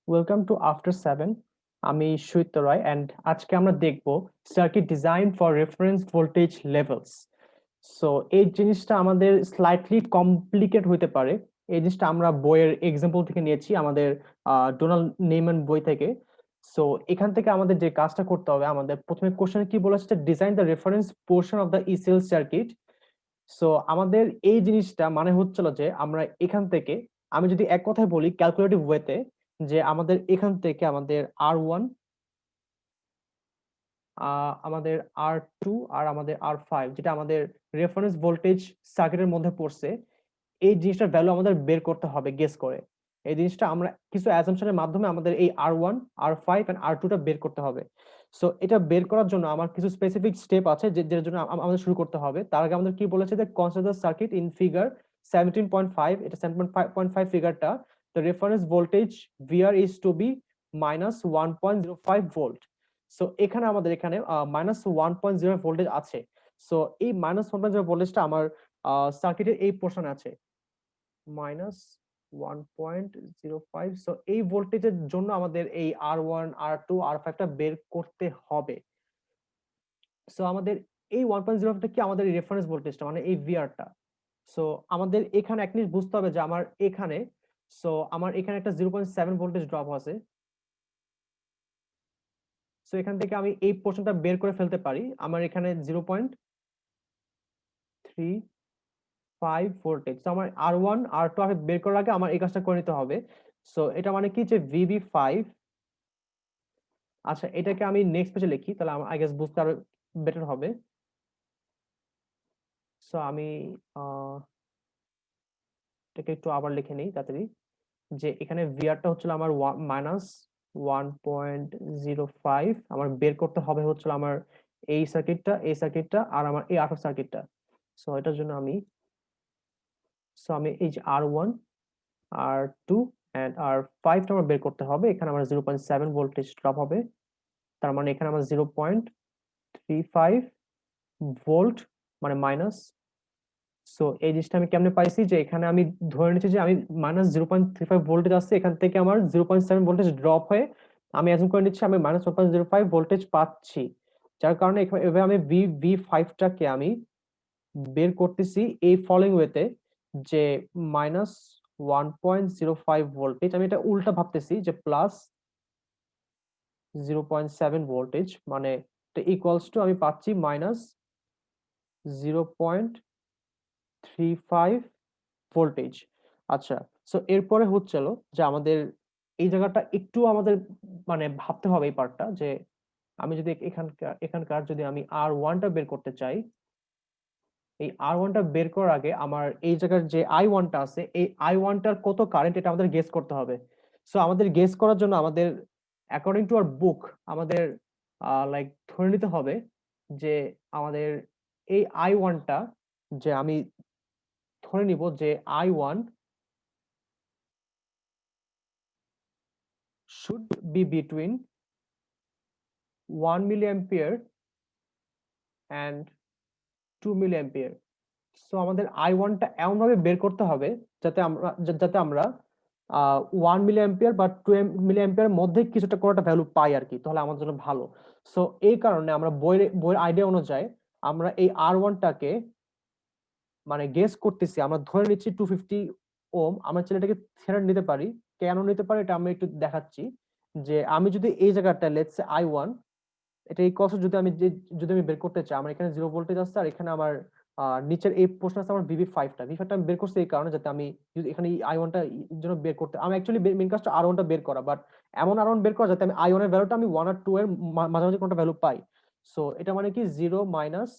Welcome to after 7। আমি সুইত্য রায় and আজকে আমরা দেখব circuit design for reference voltage levels. So এই জিনিসটা আমাদের স্লাইটলি কমপ্লিকেট হতে পারে। এই জিনিসটা আমরা বইয়ের এক্সাম্পল থেকে নিয়েছি, আমাদের ডোনাল্ড নেইমান বই থেকে। সো এখান থেকে আমাদের যে কাজটা করতে হবে, আমাদের প্রথমে কোশ্চেনে কি বলেছে, design the reference portion of the ECL circuit. So আমাদের এই জিনিসটা মানে হচ্ছিল যে আমরা এখান থেকে, আমি যদি এক কথায় বলি ক্যালকুলেটিভ ওয়েতে, যে আমাদের এখান থেকে আমাদের R1, আমাদের R2 আর আমাদের R5, যেটা আমাদের রেফারেন্স ভোল্টেজ সার্কিটের মধ্যে পড়ছে, এই জিনিসটার ভ্যালু আমাদের বের করতে হবে গেস করে। এই জিনিসটা আমরা কিছু অ্যাজাম্পশনের মাধ্যমে আমাদের এই R1, R5 এন্ড R2 টা বের করতে হবে। সো এটা বের করার জন্য আমার কিছু স্পেসিফিক স্টেপ আছে যেটার জন্য আমাদের শুরু করতে হবে। তার আগে আমাদের কি বলেছে যে consider the circuit in figure 17.5, এটা 17.5 ফিগারটা, the reference voltage VR is to be minus 1.05 volt. So এখানে আমাদের এখানে মাইনাস 1.0 ভোল্টেজ আছে। সো এই মাইনাস 1.0 ভোল্টেজটা আমার সার্কিটের এই পোর্শনে আছে, মাইনাস 1.05। সো এই ভোল্টেজের জন্য আমাদের এই R1, R2, R5 টা বের করতে হবে। সো আমাদের এই 1.0 টা কি আমাদের রেফারেন্স ভোল্টেজটা, মানে এই VR টা। সো আমাদের এখানে এক জিনিস বুঝতে হবে যে আমার এখানে, সো আমার এখানে একটা 0.7 ভোল্টেজ ড্রপ আছে। সো এখান থেকে আমি এই পোর্শনটা বের করে ফেলতে পারি। আমার এখানে 0.35 ভোল্টেজ। তো আমার R1, R2 আগে বের করার আগে আমার এই কাজটা করে নিতে হবে। সো এটা মানে কি যে VB5। আচ্ছা, এটাকে আমি নেক্সট পেজে লিখি, তাহলে আমার আই গেস বুঝতে আরো বেটার হবে। সো আমি আহ এটাকে একটু আবার লিখে নিই তাড়াতাড়ি, যে এখানে ভিআরটা হচ্ছিল আমার মাইনাস 1.05। আমার বের করতে হবে হচ্ছিল আমার এই সার্কিটটা আর আমার এই আঠারো সার্কিটটা। সো এটার জন্য আমি এই যে R1, R2 এন্ড R5 টা আমার বের করতে হবে। এখানে আমার 0.7 ভোল্টেজ ড্রপ হবে, তার মানে এখানে আমার 0.35 ভোল্ট, মানে মাইনাস। সো এই জিনিসটা আমি কেমনে পাইছি, যে এখানে আমি ধরে নিচ্ছি যে আমি মাইনাস 0.35 ভোল্টেজ আসছে, এখান থেকে আমার 0.7 ভোল্টেজ ড্রপ হয়ে আমি অ্যাজুম করে নিচ্ছি আমি মাইনাস 1.05 ভোল্টেজ পাচ্ছি। যার কারণে এভাবে আমি ভি ফাইভটাকে আমি বের করতেছি এই ফলোইং ওয়েতে, যে মাইনাস 1.05 ভোল্টেজ, আমি এটা উল্টা ভাবতেছি যে প্লাস 0.7 ভোল্টেজ, মানে এটা ইকুয়ালস টু আমি পাচ্ছি মাইনাস 0.35 ভোল্টেজ। আচ্ছা, সো এরপরে হচ্ছিল যে আমাদের এই জায়গাটা একটু আমাদের মানে ভাবতে হবে এই পার্টটা, যে আমি যদি এখানকার যদি আমি R1 টা বের করতে চাই, এই R1 টা বের করার আগে আমার এই জায়গার যে I1 টা আছে, এই I1 টার কত কারেন্ট এটা আমাদের গেস করতে হবে। সো আমাদের গেস করার জন্য আমাদের অ্যাকর্ডিং টু আওয়ার বুক আমাদের লাইক ধরে নিতে হবে যে আমাদের এই I1 টা, যে আমি ধরে নিব যে I1 should be between 1 milliampere and 2 milliampere। So আমাদের I1 টা এমন ভাবে বের করতে হবে যাতে আমরা 1 মিলিঅ্যাম্পিয়ার বা 2 মিলিঅ্যাম্পিয়ার মধ্যে কিছুটা কোনো একটা ভ্যালু পাই আর কি, তাহলে আমাদের জন্য ভালো। সো এই কারণে আমরা বইয়ের আইডিয়া অনুযায়ী আমরা এই R1 টাকে মানে গেস করতেছি, আমরা ধরে নিচ্ছি 250 ওম। আমরা চাইলে এটাকে ছেড়ে নিতে পারি। কেন নিতে পারি এটা আমি একটু দেখাচ্ছি, যে আমি যদি এই জায়গাটা লেটস সে I1, এটা এই কষ্ট যদি আমি বের করতে চাই, আমার এখানে 0 ভোল্টেজ আছে আর এখানে আমার নিচের এই পোর্শন আছে আমার VB5টা আমি বের করছি এই কারণে, যাতে আমি যদি এখানে I1 টা জন্য বের করতে, আমি অ্যাকচুয়ালি মেইন কাজটা R1 টা বের করা, বাট এমন R1 বের করা যাতে আমি I1 এর ভ্যালুটা আমি 1 আর 2 এর মাঝামাঝি কোনটা ভ্যালু পাই। সো এটা মানে কি 0 মাইনাস,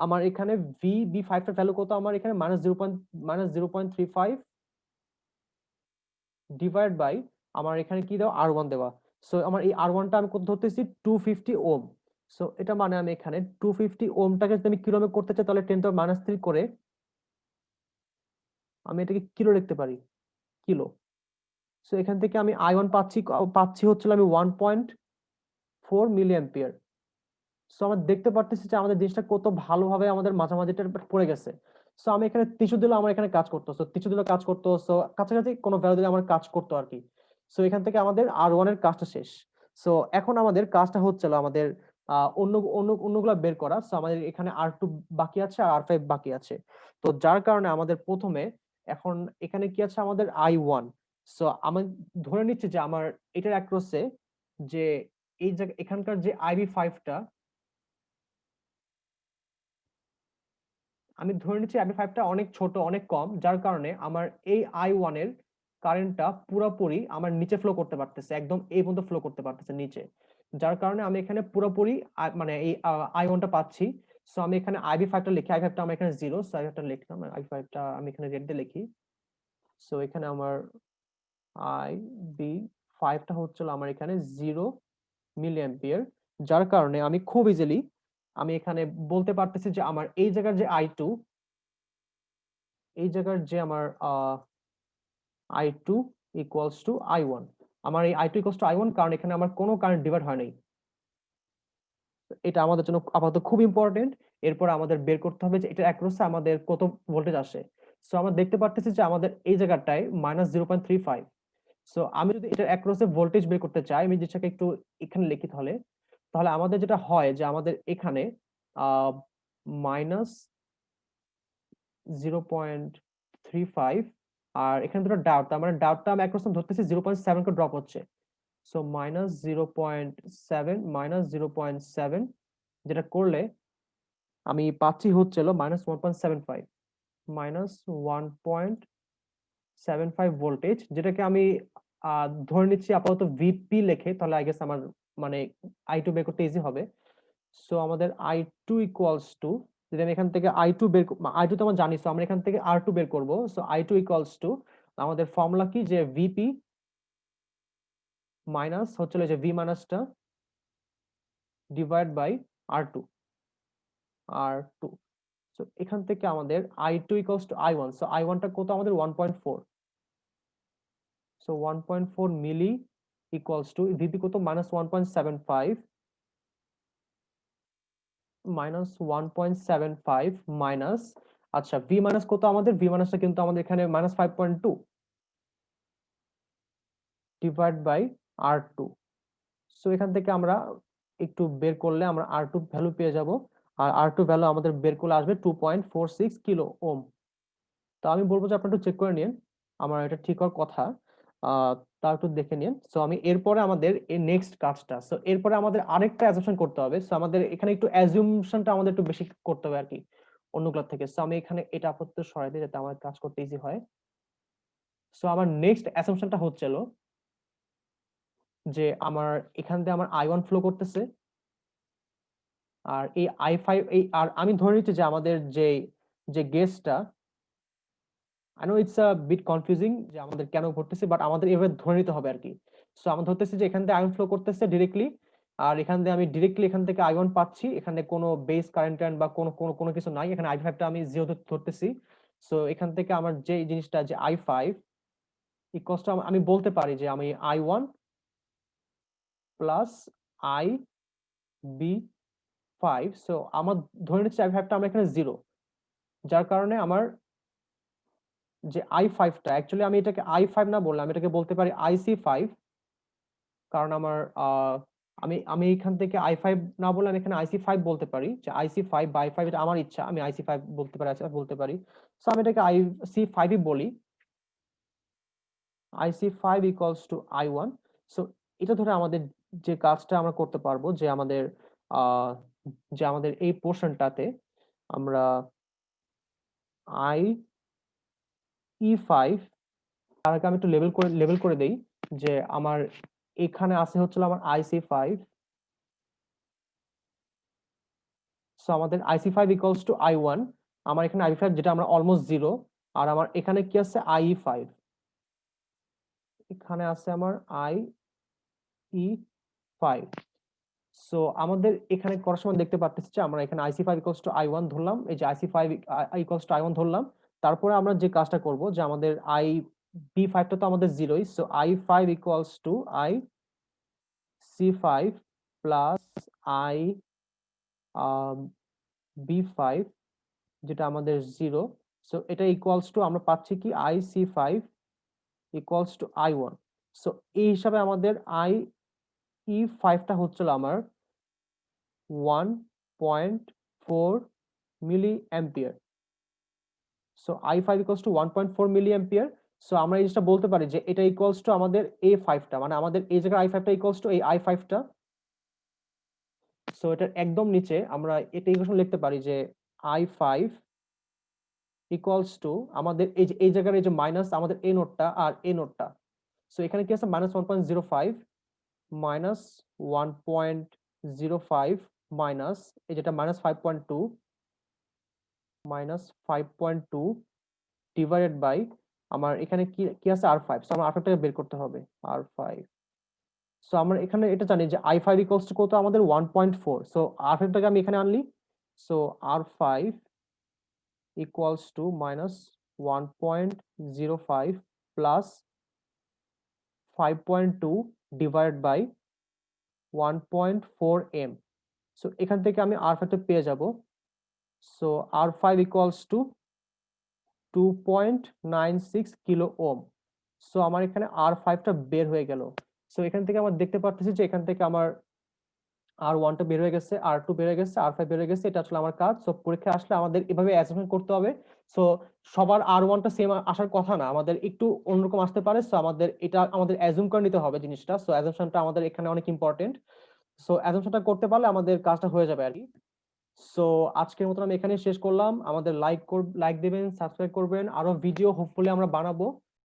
আমার এখানে VB5 এর ভ্যালু কত, আমার এখানে -0.35 ডিভাইড বাই আমার এখানে কি দেওয়া R1 দেওয়া। সো আমার এই R1 টা আমি কত ধরতেছি 250 ওম। সো এটা মানে আমি এখানে 250 ওমটাকে যদি আমি কিলো করতে চাই, তাহলে 10⁻³ করে আমি এটাকে কিলো লিখতে পারি, কিলো। সো এখান থেকে আমি I1 পাচ্ছি হচ্ছিল আমি 1.4 মিলিঅ্যাম্পিয়ার। সো আমরা দেখতে পারতেছি যে আমাদের জিনিসটা কত ভালোভাবে আমাদের মাঝামাঝিটা পড়ে গেছে। সো আমি এখানে 300 দিলে আমার এখানে কাজ করতো, সো 300 দিলে কাজ করতো, সো কাছাকাছি কোনো ভ্যালু দিলে আমার কাজ করতো আর কি। সো এখান থেকে আমাদের R1 এর কাজটা শেষ। সো এখন আমাদের কাজটা হচ্ছিল আমাদের অন্যগুলা বের করা। সো আমাদের এখানে R2 বাকি আছে আর R5 বাকি আছে। তো যার কারণে আমাদের প্রথমে এখন এখানে কি আছে আমাদের I1। সো আমি ধরে নিচ্ছি যে আমার এটার অ্যাক্রসে যে এই জায়গা এখানকার যে IB5 টা, আমি ধরে নিচ্ছি IB5 টা অনেক ছোট, অনেক কম, যার কারণে আমার এই I1 এর কারেন্টটা পুরোপুরি আমার নিচে ফ্লো করতে পারতেছে, একদম এই পর্যন্ত ফ্লো করতে পারতেছে নিচে। যার কারণে আমি এখানে পুরোপুরি মানে এই I1 টা পাচ্ছি। সো আমি এখানে IB5 টা লিখি, IB5 টা আমার এখানে 0, সো IB5 টা লিখলাম, IB5 টা আমি এখানে রেড দিয়ে লিখি। সো এখানে আমার IB5 টা হচ্ছিল আমার এখানে 0 মিলি অ্যাম্পিয়ার। যার কারণে আমি খুব ইজিলি আমি এখানে বলতে পারতেছি যে আমার এই জায়গার যে I2, এই জায়গার যে আমার I2 ইকুয়ালস টু I1, আমার এই I2 ইকুয়ালস টু I1 কারণ এখানে আমার কোনো কারেন্ট ডিভাইড হয় নাই। এটা আমাদের জন্য আপাতত খুব ইম্পর্টেন্ট। এরপর আমাদের বের করতে হবে যে এটা অ্যাক্রসে আমাদের কত ভোল্টেজ আসে। সো আমরা দেখতে পারতেছি যে আমাদের এই জায়গাটায় -0.35। সো আমি যদি এটা অ্যাক্রসে ভোল্টেজ বের করতে চাই, আমি যেটাকে একটু এখানে লিখি তাহলে, তাহলে আমাদের যেটা হয় যে আমাদের এখানে মাইনাস 0.35 আর এখানে দুটো ডাউট, তার মানে ডাউটটা আমি একরকম ধরতেছি 0.7 কে ড্রপ হচ্ছে। সো -0.7 -0.7 যেটা করলে আমি পাচ্ছি হচ্ছিল -1.75 -1.75 ভোল্টেজ, যেটাকে আমি ধরে নিচ্ছি আপাতত ভিপি লিখে, তাহলে আই গেস আমার মানে I2 বের করতে ইজি হবে। সো আমাদের I2 ইকুয়ালস টু, যদি আমি এখান থেকে I2 I2 তো আমরা জানি, সো আমরা এখান থেকে R2 বের করব। সো I2 ইকুয়ালস টু আমাদের ফর্মুলা কি যে ভিপি মাইনাস হচ্ছিল যে ভি মাইনাসটা ডিভাইড বাই R2। সো এখান থেকে আমাদের I2 equals to I1। So I1 টা কত আমাদের 1.4। So 1.4 milli equals to VP কত -1.75 -1.75 মাইনাস, আচ্ছা ভি মাইনাস কত আমাদের, ভি মাইনাসটা কিন্তু আমাদের এখানে -5.2 ডিভাইড বাই R2। সো এখান থেকে আমরা একটু বের করলে আমরা R2 ভ্যালু পেয়ে যাব। আর R2 ভ্যালু আমাদের বের করলে আসবে 2.46 কিলো ওম। তো আমি বলবো যে আপনারা একটু চেক করে নিন, আমার এটা ঠিক হওয়ার কথা। তা একটু দেখে নিন। সো আমি এরপরে আমাদের এই নেক্সট কাজটা, সো এরপরে আমাদের আরেকটা অ্যাজাম্পশন করতে হবে। সো আমাদের এখানে একটু অ্যাজিউমশনটা আমাদের একটু বেশি করতে হবে আর কি অন্যগুলোর থেকে। সো আমি এখানে এটা আপাতত সরাই দিই যাতে আমার কাজ করতে ইজি হয়। সো আমার নেক্সট অ্যাসাম্পশনটা হচ্ছিল যে আমার এখান দিয়ে আমার I1 ফ্লো করতেছে, আর এই I5 এই, আর আমি ধরে নিচ্ছি যে আমাদের যে যে গেসটা, I know it's a bit confusing যে আমাদের কেন ঘটতেছে, বাট আমাদের এভাবে ধরে নিতে হবে আর কি। সো আমরা ধরতেছি যে এখান থেকে আয়ন ফ্লো করতেছে ডিরেক্টলি, আর এখান দিয়ে আমি ডিরেক্টলি এখান থেকে I1 পাচ্ছি, এখানে কোনো বেস কারেন্ট বা কোনো কোনো কোনো কিছু নাই, এখানে I5 টা আমি জিরো ধরতেছি। সো এখান থেকে আমার যে জিনিসটা যে I5 ইকুয়ালস টু, আমি বলতে পারি যে আমি I1 প্লাস IB5। সো আমার ধরে নিচ্ছি I5 টা আমরা এখানে জিরো, যার কারণে আমার যে I5 টা, অ্যাকচুয়ালি আমি এটাকে I5 না বললাম, এটাকে বলতে পারি IC5। কারণ আমার আমি আমি এখান থেকে I5 না বলে আমি এখানে IC5 বলতে পারি, যে IC5 বা I5 এটা আমার ইচ্ছা, আমি IC5 বলতে পারি, IC5 বলতে পারি। সো আমি এটাকে IC5 ই বলি। IC5 equals to I1। So এটা ধরে আমাদের যে কাজটা আমরা করতে পারবো যে আমাদের আহ যে আমাদের এই পোর্শনটাতে আমরা IE5, তার আগে আমি একটু লেবেল করে দেই যে আমার এখানে আছে হচ্ছিল আমার IC5। সো আমাদের IC5 ইকুয়ালস টু I1, আমার এখানে IB5 যেটা আমরা অলমোস্ট জিরো, আর আমার এখানে কি আছে IE5, এখানে আছে আমার IE5। সো আমাদের এখানে করার সময় দেখতে পাচ্ছি যে আমরা এখানে IC5 ইকুয়ালস টু I1 ধরলাম, এই যে IC5 ইকুয়ালস টু I1 ধরলাম। তারপরে আমরা যে কাজটা করব যে আমাদের IB5 টা তো আমাদের জিরোই, so I5 equals to IC5 plus IB5 যেটা আমাদের জিরো। সো এটা ইকুয়ালস টু আমরা পাচ্ছি কি IC5 equals to I1। So এই হিসাবে আমাদের IE5 টা হচ্ছিল আমার 1.4 milli ampere. So I5 equals to 1.4 milli ampere. So আমরা এই জিনিসটা বলতে পারি যে এটা ইকুয়ালস টু আমাদের A5 টা, মানে আমাদের এই জায়গায় I5 টা ইকুয়ালস টু এই I5 টা। সো এটার একদম নিচে আমরা এটা ইকুয়েশন লিখতে পারি যে I5 ইকুয়ালস টু আমাদের এই যে এই জায়গার এই যে মাইনাস আমাদের এ নোটটা আর এ নোটটা। সো এখানে কি আছে -1.05 মাইনাস 1.05 মাইনাস এই যেটা -5.2 -5.2 ডিভাইডেড বাই আমার এখানে কি কি আছে R5। সো আমার R5টাকে বের করতে হবে R5। সো আমরা এখানে এটা জানি যে I5 ইকুয়ালস টু কত আমাদের 1.4। সো R5টাকে আমি এখানে আনলি। So R5 equals to -1.05 plus 5.2 divided by 1.4 m। So এখান থেকে আমি R5 টা পেয়ে যাব। So R5 equals to 2.96 kilo ohm. So আমার এখানে R5 টা বের হয়ে গেল। সো এখান থেকে আমরা দেখতে পারতেছি যে এখান থেকে আমার R1 টা বের হয়ে গেছে, R2 বের হয়ে গেছে, R5 বের হয়ে গেছে। এটা আসলে আমার কাজ। সো পরীক্ষায় আসলে আমাদের এভাবে অ্যাসাইনমেন্ট করতে হবে। সো সবার R1 টা সেম আসার কথা না, আমাদের একটু অন্যরকম আসতে পারে। সো আমাদের এটা আমাদের অ্যাজুম করে নিতে হবে জিনিসটা। সো অ্যাজাম্পশনটা আমাদের এখানে অনেক ইম্পর্টেন্ট। সো অ্যাজাম্পশনটা করতে পারলে আমাদের কাজটা হয়ে যাবে আর কি। সো আজকের মতন আমি এখানেই শেষ করলাম। আমাদের লাইক দিবেন, সাবস্ক্রাইব করবেন। আরো ভিডিও হোপফুলি আমরা বানাবো।